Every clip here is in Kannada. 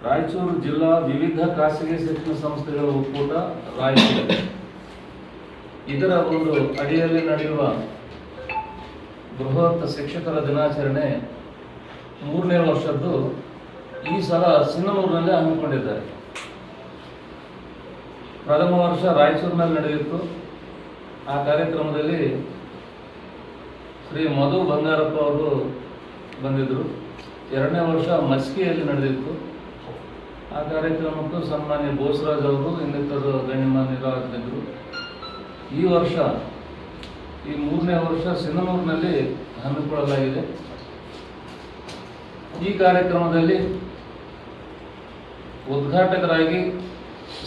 ರಾಯಚೂರು ಜಿಲ್ಲಾ ವಿವಿಧ ಖಾಸಗಿ ಶಿಕ್ಷಣ ಸಂಸ್ಥೆಗಳ ಒಕ್ಕೂಟ ರಾಯಚೂರು ಇದರ ಒಂದು ಅಡಿಯಲ್ಲಿ ನಡೆಯುವ ಬೃಹತ್ ಶಿಕ್ಷಕರ ದಿನಾಚರಣೆ 3ನೇ ವರ್ಷದ್ದು ಈ ಸಲ ಸಿನ್ನೂರಿನಲ್ಲಿ ಹಮ್ಮಿಕೊಂಡಿದ್ದಾರೆ. ಪ್ರಥಮ ವರ್ಷ ರಾಯಚೂರಿನಲ್ಲಿ ನಡೆದಿತ್ತು. ಆ ಕಾರ್ಯಕ್ರಮದಲ್ಲಿ ಶ್ರೀ ಮಧು ಬಂಗಾರಪ್ಪ ಅವರು ಬಂದಿದ್ದರು. 2ನೇ ವರ್ಷ ಮಸ್ಕಿಯಲ್ಲಿ ನಡೆದಿತ್ತು. ಆ ಕಾರ್ಯಕ್ರಮಕ್ಕೂ ಸನ್ಮಾನ್ಯ ಬೋಸರಾಜ್ ಅವರು ಇನ್ನಿತರು ಗಣ್ಯಮಾನ್ಯರು ಆಗಿದ್ದರು. ಈ ವರ್ಷ ಈ 3ನೇ ವರ್ಷ ಸಿನ್ನೂರಿನಲ್ಲಿ ಹಮ್ಮಿಕೊಳ್ಳಲಾಗಿದೆ. ಈ ಕಾರ್ಯಕ್ರಮದಲ್ಲಿ ಉದ್ಘಾಟಕರಾಗಿ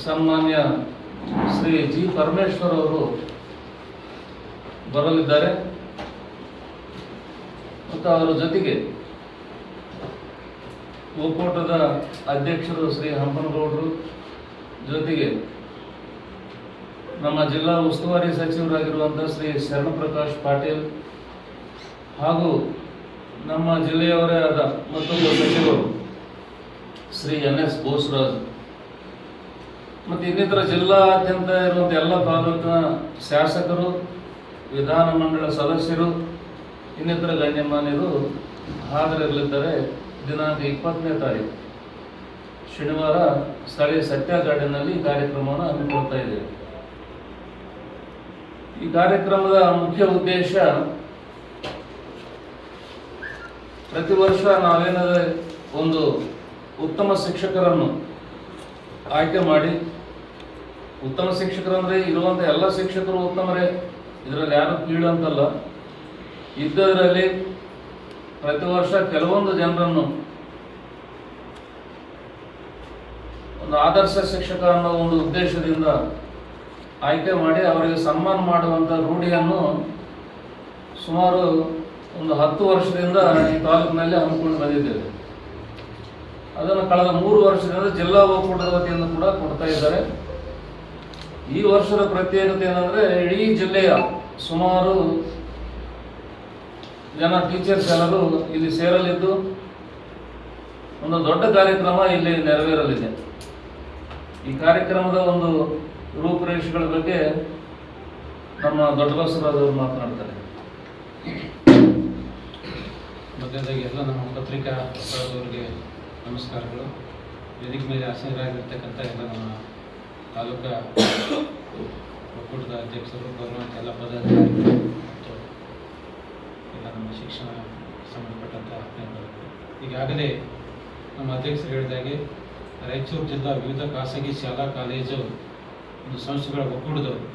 ಸನ್ಮಾನ್ಯ ಶ್ರೀ ಜಿ ಪರಮೇಶ್ವರ್ ಅವರು ಬರಲಿದ್ದಾರೆ ಮತ್ತು ಅವರ ಜೊತೆಗೆ ಒಕ್ಕೂಟದ ಅಧ್ಯಕ್ಷರು ಶ್ರೀ ಹಂಪನಗೌಡರು, ಜೊತೆಗೆ ನಮ್ಮ ಜಿಲ್ಲಾ ಉಸ್ತುವಾರಿ ಸಚಿವರಾಗಿರುವಂಥ ಶ್ರೀ ಶರಣಪ್ರಕಾಶ್ ಪಾಟೀಲ್ ಹಾಗೂ ನಮ್ಮ ಜಿಲ್ಲೆಯವರೇ ಆದ ಮತ್ತೊಬ್ಬ ಸಚಿವರು ಶ್ರೀ NS ಬೋಸರಾಜ್ ಮತ್ತು ಇನ್ನಿತರ ಜಿಲ್ಲಾದ್ಯಂತ ಇರುವಂಥ ಎಲ್ಲ ತಾಲೂಕಿನ ಶಾಸಕರು, ವಿಧಾನಮಂಡಲ ಸದಸ್ಯರು, ಇನ್ನಿತರ ಗಣ್ಯಮಾನ್ಯರು ಹಾಜರಿರಲಿದ್ದಾರೆ. ದಿನಾಂಕ 20ನೇ ತಾರೀಕು ಶನಿವಾರ ಸ್ಥಳೀಯ ಸತ್ಯ ಗಾರ್ಡನ್ನಲ್ಲಿ ಈ ಕಾರ್ಯಕ್ರಮವನ್ನು ಹಮ್ಮಿಕೊಳ್ತಾ ಇದ್ದೇವೆ. ಈ ಕಾರ್ಯಕ್ರಮದ ಮುಖ್ಯ ಉದ್ದೇಶ, ಪ್ರತಿ ವರ್ಷ ನಾವೇನಾದರೆ ಒಂದು ಉತ್ತಮ ಶಿಕ್ಷಕರನ್ನು ಆಯ್ಕೆ ಮಾಡಿ, ಉತ್ತಮ ಶಿಕ್ಷಕರಂದರೆ ಇರುವಂಥ ಎಲ್ಲ ಶಿಕ್ಷಕರು ಉತ್ತಮರೇ, ಇದರಲ್ಲಿ ಯಾರು ಕೀಳು ಅಂತಲ್ಲ, ಇದ್ದದರಲ್ಲಿ ಪ್ರತಿ ವರ್ಷ ಕೆಲವೊಂದು ಜನರನ್ನು ಒಂದು ಆದರ್ಶ ಶಿಕ್ಷಕ ಅನ್ನೋ ಒಂದು ಉದ್ದೇಶದಿಂದ ಆಯ್ಕೆ ಮಾಡಿ ಅವರಿಗೆ ಸನ್ಮಾನ ಮಾಡುವಂಥ ರೂಢಿಯನ್ನು ಸುಮಾರು ಒಂದು 10 ವರ್ಷದಿಂದ ಈ ತಾಲೂಕಿನಲ್ಲಿ ಹಮ್ಮಿಕೊಂಡು ಬಂದಿದ್ದೇವೆ. ಅದನ್ನು ಕಳೆದ 3 ವರ್ಷದಿಂದ ಜಿಲ್ಲಾ ಒಕ್ಕೂಟದ ವತಿಯಿಂದ ಕೂಡ ಕೊಡ್ತಾ ಇದ್ದಾರೆ. ಈ ವರ್ಷದ ಪ್ರತ್ಯೇಕತೆ ಏನಂದರೆ, ಇಡೀ ಜಿಲ್ಲೆಯ ಸುಮಾರು ಜನ ಟೀಚರ್ಸ್ ಎಲ್ಲರೂ ಇಲ್ಲಿ ಸೇರಲಿದ್ದು ಒಂದು ದೊಡ್ಡ ಕಾರ್ಯಕ್ರಮ ಇಲ್ಲಿ ನೆರವೇರಲಿದೆ. ಈ ಕಾರ್ಯಕ್ರಮದ ಒಂದು ರೂಪುರೇಷೆಗಳ ಬಗ್ಗೆ ನಮ್ಮ ದೊಡ್ಡ ಬಸವರಾಜ್ ಅವರು ಮಾತನಾಡ್ತಾರೆ. ಮೊದಲನೇದಾಗಿ ಎಲ್ಲ ನಮ್ಮ ಪತ್ರಿಕಾ ಅವರಿಗೆ ನಮಸ್ಕಾರಗಳು. ವೇದಿಕೆ ಮೇಲೆ ಆಸೀನರಾಗಿರ್ತಕ್ಕಂಥ ಎಲ್ಲ ನಮ್ಮ ತಾಲೂಕಾ ಒಕ್ಕೂಟದ ಅಧ್ಯಕ್ಷರು, ಗೌರವಾನ್ವಿತ ಎಲ್ಲ ಪದಾಧಿಕಾರಿಗಳು ಮತ್ತು ಎಲ್ಲ ನಮ್ಮ ಶಿಕ್ಷಣ ಸಂಬಂಧಪಟ್ಟಂಥ ಆತ್ಮೀಯರು. ಈಗಾಗಲೇ ನಮ್ಮ ಅಧ್ಯಕ್ಷರು ಹೇಳಿದಾಗೆ ರಾಯಚೂರು ಜಿಲ್ಲಾ ವಿವಿಧ ಖಾಸಗಿ ಶಾಲಾ ಕಾಲೇಜು ಒಂದು ಸಂಸ್ಥೆಗಳ ಒಕ್ಕೂಟದವರು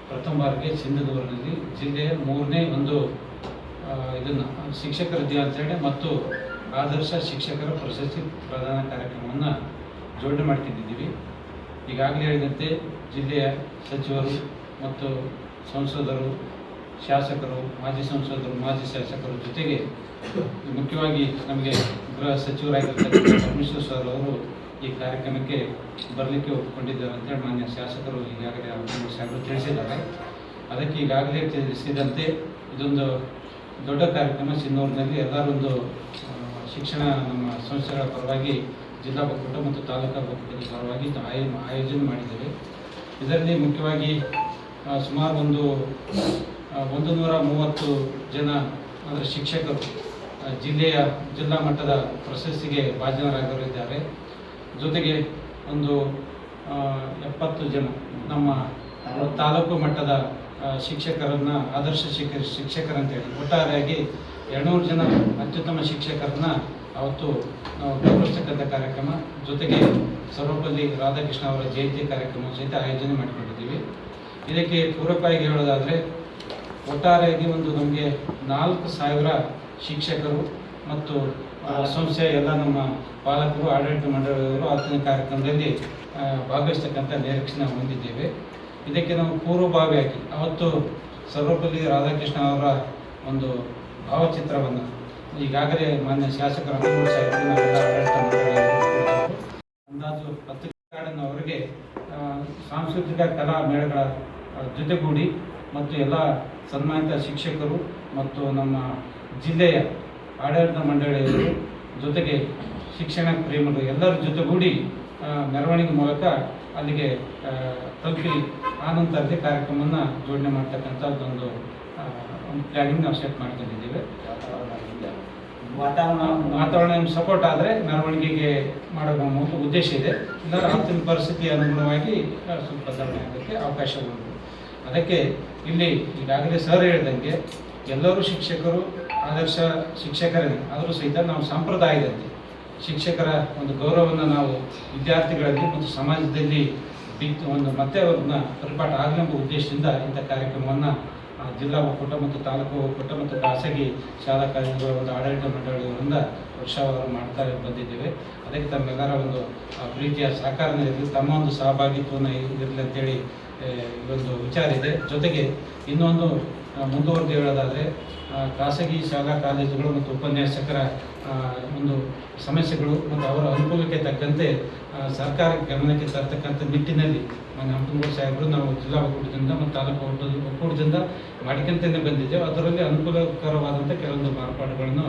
ಪ್ರಥಮ ಬಾರಿಗೆ ಸಿಂಧನೂರಿನಲ್ಲಿ ಜಿಲ್ಲೆಯ 3ನೇ ಒಂದು ಇದನ್ನು ಶಿಕ್ಷಕರ ದಿನಾಚರಣೆ ಮತ್ತು ಆದರ್ಶ ಶಿಕ್ಷಕರ ಪ್ರಶಸ್ತಿ ಪ್ರದಾನ ಕಾರ್ಯಕ್ರಮವನ್ನು ಜೋಡಣೆ ಮಾಡ್ಕೊಂಡಿದ್ದೀವಿ. ಈಗಾಗಲೇ ಹೇಳಿದಂತೆ ಜಿಲ್ಲೆಯ ಸಚಿವರು ಮತ್ತು ಸಂಸದರು, ಶಾಸಕರು, ಮಾಜಿ ಸಂಸದರು, ಮಾಜಿ ಶಾಸಕರ ಜೊತೆಗೆ ಮುಖ್ಯವಾಗಿ ನಮಗೆ ಗೃಹ ಸಚಿವರಾಗಿರ್ತಕ್ಕಂಥ ಪರಮೇಶ್ವರ್ ಸರ್ ಅವರು ಈ ಕಾರ್ಯಕ್ರಮಕ್ಕೆ ಬರಲಿಕ್ಕೆ ಒಪ್ಪಿಕೊಂಡಿದ್ದಾರೆ ಅಂತೇಳಿ ಮಾನ್ಯ ಶಾಸಕರು ಈಗಾಗಲೇ ಅವರು ತಿಳಿಸಿದ್ದಾರೆ. ಅದಕ್ಕೆ ಈಗಾಗಲೇ ತಿಳಿಸಿದಂತೆ ಇದೊಂದು ದೊಡ್ಡ ಕಾರ್ಯಕ್ರಮ ಸಿನ್ನೂರಿನಲ್ಲಿ ಎಲ್ಲರೊಂದು ಶಿಕ್ಷಣ ನಮ್ಮ ಸಂಸ್ಥೆಗಳ ಪರವಾಗಿ ಜಿಲ್ಲಾ ಒಕ್ಕೂಟ ಮತ್ತು ತಾಲೂಕಾ ಒಕ್ಕೂಟದ ಪರವಾಗಿ ಆಯೋಜನೆ ಮಾಡಿದ್ದೇವೆ. ಇದರಲ್ಲಿ ಮುಖ್ಯವಾಗಿ ಸುಮಾರು 130 ಜನ ಅಂದರೆ ಶಿಕ್ಷಕರು ಜಿಲ್ಲಾ ಮಟ್ಟದ ಪ್ರಶಸ್ತಿಗೆ ಭಾಜನರಾಗಲಿದ್ದಾರೆ. ಜೊತೆಗೆ ಒಂದು 70 ಜನ ನಮ್ಮ ತಾಲೂಕು ಮಟ್ಟದ ಶಿಕ್ಷಕರನ್ನ ಆದರ್ಶ ಶಿಕ್ಷಕರಂತೇಳಿ ಒಟ್ಟಾರೆಯಾಗಿ 200 ಜನ ಅತ್ಯುತ್ತಮ ಶಿಕ್ಷಕರನ್ನ ಅವತ್ತು ನಾವು ಗೌರವಿಸ್ತಕ್ಕಂಥ ಕಾರ್ಯಕ್ರಮ, ಜೊತೆಗೆ ಸರ್ವಪಲ್ಲಿ ರಾಧಾಕೃಷ್ಣ ಅವರ ಜಯಂತಿ ಕಾರ್ಯಕ್ರಮ ಸಹಿತ ಆಯೋಜನೆ ಮಾಡಿಕೊಂಡಿದ್ದೀವಿ. ಇದಕ್ಕೆ ಪೂರಕವಾಗಿ ಹೇಳೋದಾದರೆ ಒಟ್ಟಾರೆಯಾಗಿ ನಮಗೆ 4000 ಶಿಕ್ಷಕರು ಮತ್ತು ಸಂಸ್ಥೆಯ ಎಲ್ಲ ನಮ್ಮ ಪಾಲಕರು, ಆಡಳಿತ ಮಂಡಳಿಯವರು ಆತನ ಕಾರ್ಯಕ್ರಮದಲ್ಲಿ ಭಾಗವಹಿಸ್ತಕ್ಕಂಥ ನಿರೀಕ್ಷಣೆ ಹೊಂದಿದ್ದೇವೆ. ಇದಕ್ಕೆ ನಾವು ಪೂರ್ವಭಾವಿಯಾಗಿ ಅವತ್ತು ಸರ್ವಪಲ್ಲಿ ರಾಧಾಕೃಷ್ಣ ಅವರ ಒಂದು ಭಾವಚಿತ್ರವನ್ನು ಈಗಾಗಲೇ ಮಾನ್ಯ ಶಾಸಕರ ಆಡಳಿತ ಮಂಡಳಿಯವರು ಅಂದಾಜು 10 ಅವರಿಗೆ ಸಾಂಸ್ಕೃತಿಕ ಕಲಾ ಮೇಳಗಳ ಜೊತೆಗೂಡಿ ಮತ್ತು ಎಲ್ಲ ಸನ್ಮಾನಿತ ಶಿಕ್ಷಕರು ಮತ್ತು ನಮ್ಮ ಜಿಲ್ಲೆಯ ಆಡಳಿತ ಮಂಡಳಿಯವರು ಜೊತೆಗೆ ಶಿಕ್ಷಣ ಪ್ರೇಮಿಗಳು ಎಲ್ಲರ ಜೊತೆಗೂಡಿ ಮೆರವಣಿಗೆ ಮೂಲಕ ಅಲ್ಲಿಗೆ ತಲುಪಿ ಆನಂತರದೇ ಕಾರ್ಯಕ್ರಮವನ್ನು ಜೋಡಣೆ ಮಾಡ್ತಕ್ಕಂಥದ್ದೊಂದು ಪ್ಲ್ಯಾನಿಂಗ್ ನಾವು ಸೆಟ್ ಮಾಡ್ಕೊಂಡಿದ್ದೀವಿ. ವಾತಾವರಣ ಸಪೋರ್ಟ್ ಆದರೆ ಮೆರವಣಿಗೆಗೆ ಮಾಡೋ ಒಂದು ಉದ್ದೇಶ ಇದೆ. ಇಲ್ಲಾಂದ್ರೆ ಆವತ್ತಿನ ಪರಿಸ್ಥಿತಿ ಅನುಗುಣವಾಗಿ ಸ್ವಲ್ಪ ಬದಲಾವಣೆ ಆಗೋಕ್ಕೆ ಅವಕಾಶಗಳು. ಅದಕ್ಕೆ ಇಲ್ಲಿ ಈಗಾಗಲೇ ಸರ್ ಹೇಳಿದಂಗೆ ಎಲ್ಲರೂ ಶಿಕ್ಷಕರು ಆದರ್ಶ ಶಿಕ್ಷಕರೇ, ಆದರೂ ಸಹಿತ ನಾವು ಸಂಪ್ರದಾಯದಂತೆ ಶಿಕ್ಷಕರ ಒಂದು ಗೌರವವನ್ನು ನಾವು ವಿದ್ಯಾರ್ಥಿಗಳಲ್ಲಿ ಮತ್ತು ಸಮಾಜದಲ್ಲಿ ಮತ್ತೆ ಅವ್ರನ್ನ ಪರಿಪಾಠ ಆಗಲೆಂಬ ಉದ್ದೇಶದಿಂದ ಇಂಥ ಕಾರ್ಯಕ್ರಮವನ್ನು ಜಿಲ್ಲಾ ಒಕ್ಕೂಟ ಮತ್ತು ತಾಲೂಕು ಒಕ್ಕೂಟ ಮತ್ತು ಖಾಸಗಿ ಶಾಲಾ ಕಾಲೇಜುಗಳ ಒಂದು ಆಡಳಿತ ಮಂಡಳಿಗಳಿಂದ ವರ್ಷವಾರ ಮಾಡ್ತಾ ಬಂದಿದ್ದೇವೆ. ಅದಕ್ಕೆ ತಮ್ಮೆಲ್ಲರ ಒಂದು ಪ್ರೀತಿಯ ಸಹಕಾರನ ಇರಲಿ, ತಮ್ಮ ಒಂದು ಸಹಭಾಗಿತ್ವವನ್ನು ಇರಲಿ ಅಂತೇಳಿ ಒಂದು ವಿಚಾರ ಇದೆ. ಜೊತೆಗೆ ಇನ್ನೊಂದು ಮುಂದುವರೆದು ಹೇಳೋದಾದರೆ ಖಾಸಗಿ ಶಾಲಾ ಕಾಲೇಜುಗಳು ಮತ್ತು ಉಪನ್ಯಾಸಕರ ಒಂದು ಸಮಸ್ಯೆಗಳು ಮತ್ತು ಅವರ ಅನುಕೂಲಕ್ಕೆ ತಕ್ಕಂತೆ ಸರ್ಕಾರ ಗಮನಕ್ಕೆ ತರ್ತಕ್ಕಂಥ ನಿಟ್ಟಿನಲ್ಲಿ ಹಂಪನಗೌಡ ಸಾಹೇಬರು ನಾವು ಜಿಲ್ಲಾ ಒಕ್ಕೂಟದಿಂದ ಮತ್ತು ತಾಲೂಕು ಒಕ್ಕೂಟದಿಂದ ಮಾಡ್ಕೊಂತಲೇ ಬಂದಿದ್ದೇವೆ. ಅದರಲ್ಲಿ ಅನುಕೂಲಕರವಾದಂಥ ಕೆಲವೊಂದು ಮಾರ್ಪಾಡುಗಳನ್ನು